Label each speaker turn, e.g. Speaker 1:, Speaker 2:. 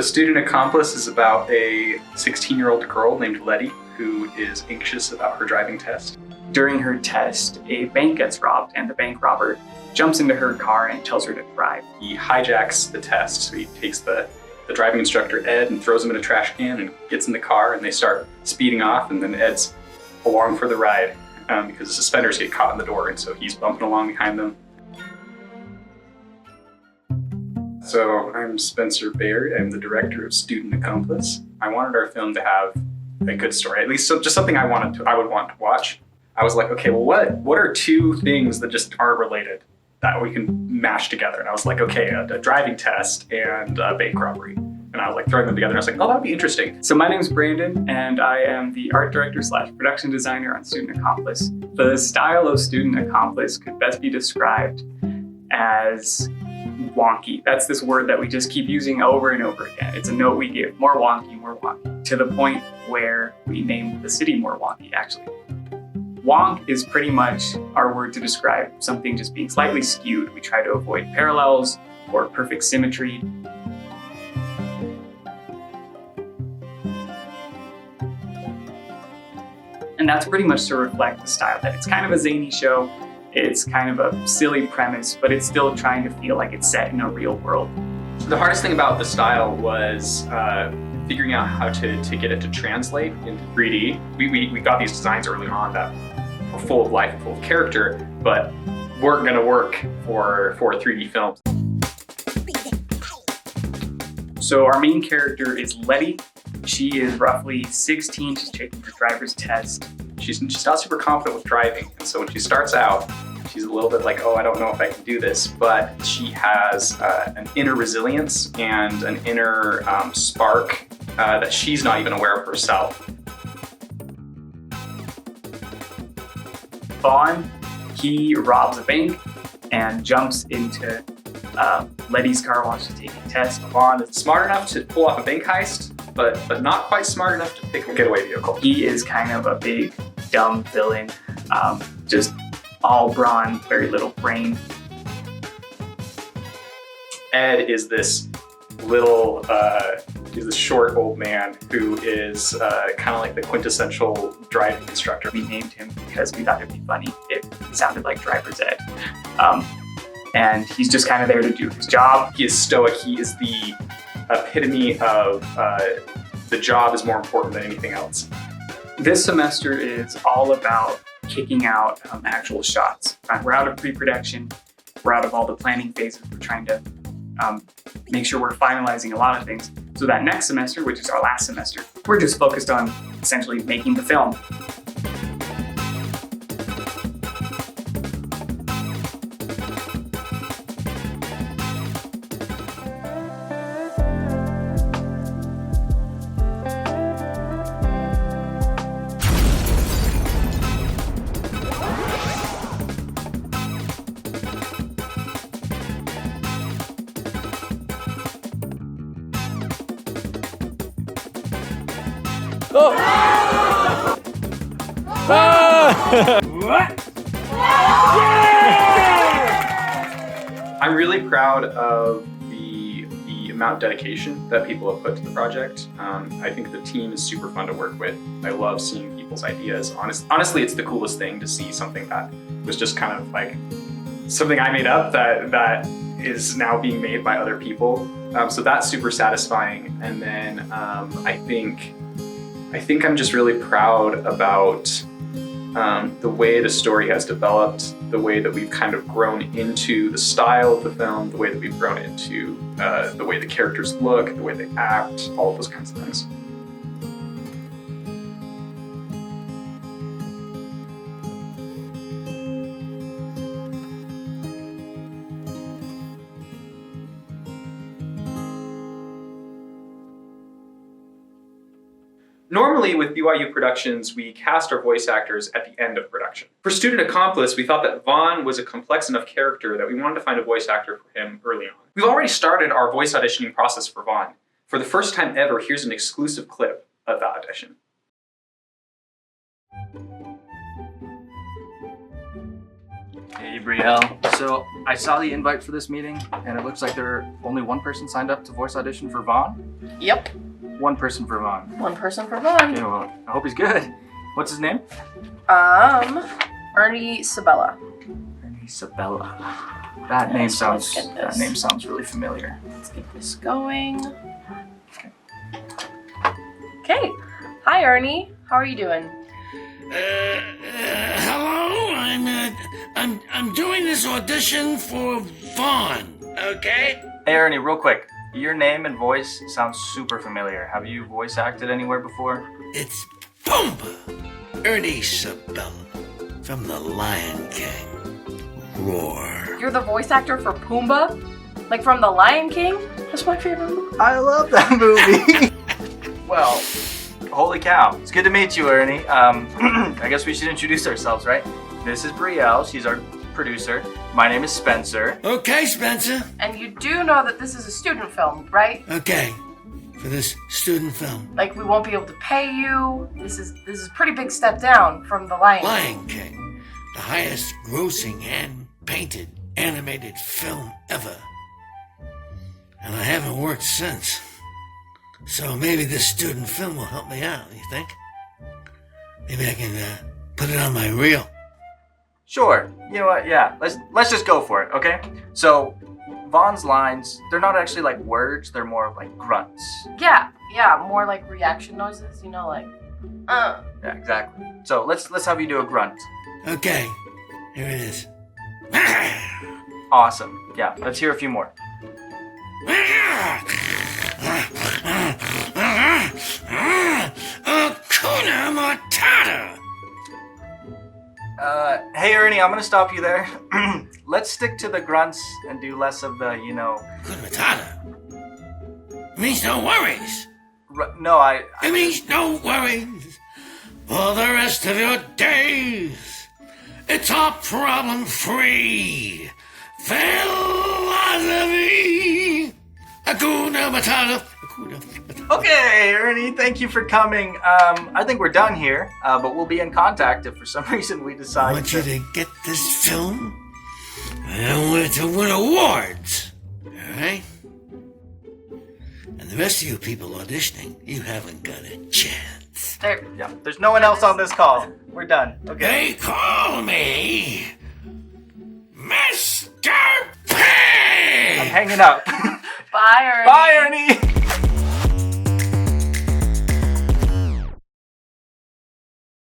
Speaker 1: So Student Accomplice is about a 16-year-old girl named Letty who is anxious about her driving test.
Speaker 2: During her test, a bank gets robbed and the bank robber jumps into her car and tells her to drive.
Speaker 1: He hijacks the test, so he takes the driving instructor, Ed, and throws him in a trash can and gets in the car and they start speeding off, and then Ed's along for the ride because the suspenders get caught in the door, and so he's bumping along behind them. So I'm Spencer Baird. I'm the director of Student Accomplice. I wanted our film to have a good story, at least just something I would want to watch. I was like, okay, well, what are two things that just aren't related that we can mash together? And I was like, okay, a driving test and a bank robbery. And I was like throwing them together, and I was like, oh, that would be interesting.
Speaker 2: So my name is Brandon, and I am the art director / production designer on Student Accomplice. The style of Student Accomplice could best be described as wonky. That's this word that we just keep using over and over again. It's a note we give, more wonky, to the point where we named the city More Wonky, actually. Wonk is pretty much our word to describe something just being slightly skewed. We try to avoid parallels or perfect symmetry. And that's pretty much to reflect the style, that it's kind of a zany show, it's kind of a silly premise, but it's still trying to feel like it's set in a real world.
Speaker 1: The hardest thing about the style was figuring out how to get it to translate into 3D. We got these designs early on that were full of life, full of character, but weren't gonna work for 3D films.
Speaker 2: So our main character is Letty. She is roughly 16, she's taking her driver's test.
Speaker 1: She's not super confident with driving, and so when she starts out, she's a little bit like, oh, I don't know if I can do this, but she has an inner resilience and an inner spark that she's not even aware of herself.
Speaker 2: Vaughn, he robs a bank and jumps into Letty's car while she's taking a test.
Speaker 1: Vaughn is smart enough to pull off a bank heist, but not quite smart enough to pick a getaway vehicle.
Speaker 2: He is kind of a big, dumb villain, just all brawn, very little brain.
Speaker 1: Ed is this little, he's this short old man who is kind of like the quintessential driving instructor.
Speaker 2: We named him because we thought it'd be funny if he sounded like Driver's Ed. And he's just kind of there to do his job.
Speaker 1: He is stoic. He is the epitome of the job is more important than anything else.
Speaker 2: This semester is all about kicking out actual shots. We're out of pre-production. We're out of all the planning phases. We're trying to make sure we're finalizing a lot of things. So that next semester, which is our last semester, we're just focused on essentially making the film.
Speaker 3: Oh! What?
Speaker 1: I'm really proud of the amount of dedication that people have put to the project. I think the team is super fun to work with. I love seeing people's ideas. Honestly, it's the coolest thing to see something that was just kind of like something I made up that is now being made by other people. So that's super satisfying. And then I think I'm just really proud about the way the story has developed, the way that we've kind of grown into the style of the film, the way that we've grown into the way the characters look, the way they act, all of those kinds of things. Normally with BYU Productions, we cast our voice actors at the end of production. For Student Accomplice, we thought that Vaughn was a complex enough character that we wanted to find a voice actor for him early on. We've already started our voice auditioning process for Vaughn. For the first time ever, here's an exclusive clip of the audition.
Speaker 4: Hey,
Speaker 3: Hey, Brielle. So I saw the invite for this meeting, and it looks like only one person signed up to voice audition for Vaughn.
Speaker 4: Yep.
Speaker 3: One person for Vaughn.
Speaker 4: One person for Vaughn.
Speaker 3: Okay, well, I hope he's good. What's his name?
Speaker 4: Ernie Sabella.
Speaker 3: Ernie Sabella. That name sounds.
Speaker 4: let's get
Speaker 3: That
Speaker 4: this.
Speaker 3: name sounds really familiar.
Speaker 4: Let's get this going. Okay. Hi, Ernie. How are you doing?
Speaker 5: Hello. I'm doing this audition for Vaughn. Okay.
Speaker 3: Hey, Ernie, real quick. Your name and voice sounds super familiar. Have you voice acted anywhere before?
Speaker 5: It's Pumbaa, Ernie Sabella from The Lion King. Roar.
Speaker 4: You're the voice actor for Pumbaa? Like from The Lion King? That's my favorite movie.
Speaker 3: I love that movie. Well, holy cow. It's good to meet you, Ernie. I guess we should introduce ourselves, right? This is Brielle. She's our producer. My name is Spencer.
Speaker 5: Okay, Spencer.
Speaker 4: And you do know that this is a student film, right?
Speaker 5: Okay, for this student film,
Speaker 4: Like we won't be able to pay you. This is a pretty big step down from The Lion King.
Speaker 5: Lion King, the highest grossing hand-painted animated film ever. And I haven't worked since. So maybe this student film will help me out, you think? Maybe I can put it on my reel.
Speaker 3: Sure. You know what? Yeah. Let's just go for it, okay? So, Vaughn's lines, they're not actually like words, they're more like grunts.
Speaker 4: Yeah, more like reaction noises, like,
Speaker 3: Yeah, exactly. So, let's have you do a grunt.
Speaker 5: Okay, here it is.
Speaker 3: Awesome. Yeah, let's hear a few more.
Speaker 5: Hakuna Matata.
Speaker 3: Hey Ernie, I'm gonna stop you there. Let's stick to the grunts and do less of the,
Speaker 5: Hakuna Matata. It means no worries.
Speaker 3: No,
Speaker 5: It means no worries for the rest of your days. It's all problem free. Philosophy. Hakuna Matata. Hakuna Matata.
Speaker 3: Okay, Ernie, thank you for coming. I think we're done here, but we'll be in contact if for some reason we
Speaker 5: I
Speaker 3: decide
Speaker 5: want you to get this film. I want it to win awards. Alright? And the rest of you people auditioning, you haven't got a chance.
Speaker 3: Yeah, there's no one else on this call. We're done. Okay.
Speaker 5: They call me Mr. Pig!
Speaker 3: I'm hanging up.
Speaker 4: bye, Ernie.
Speaker 3: Bye, Ernie!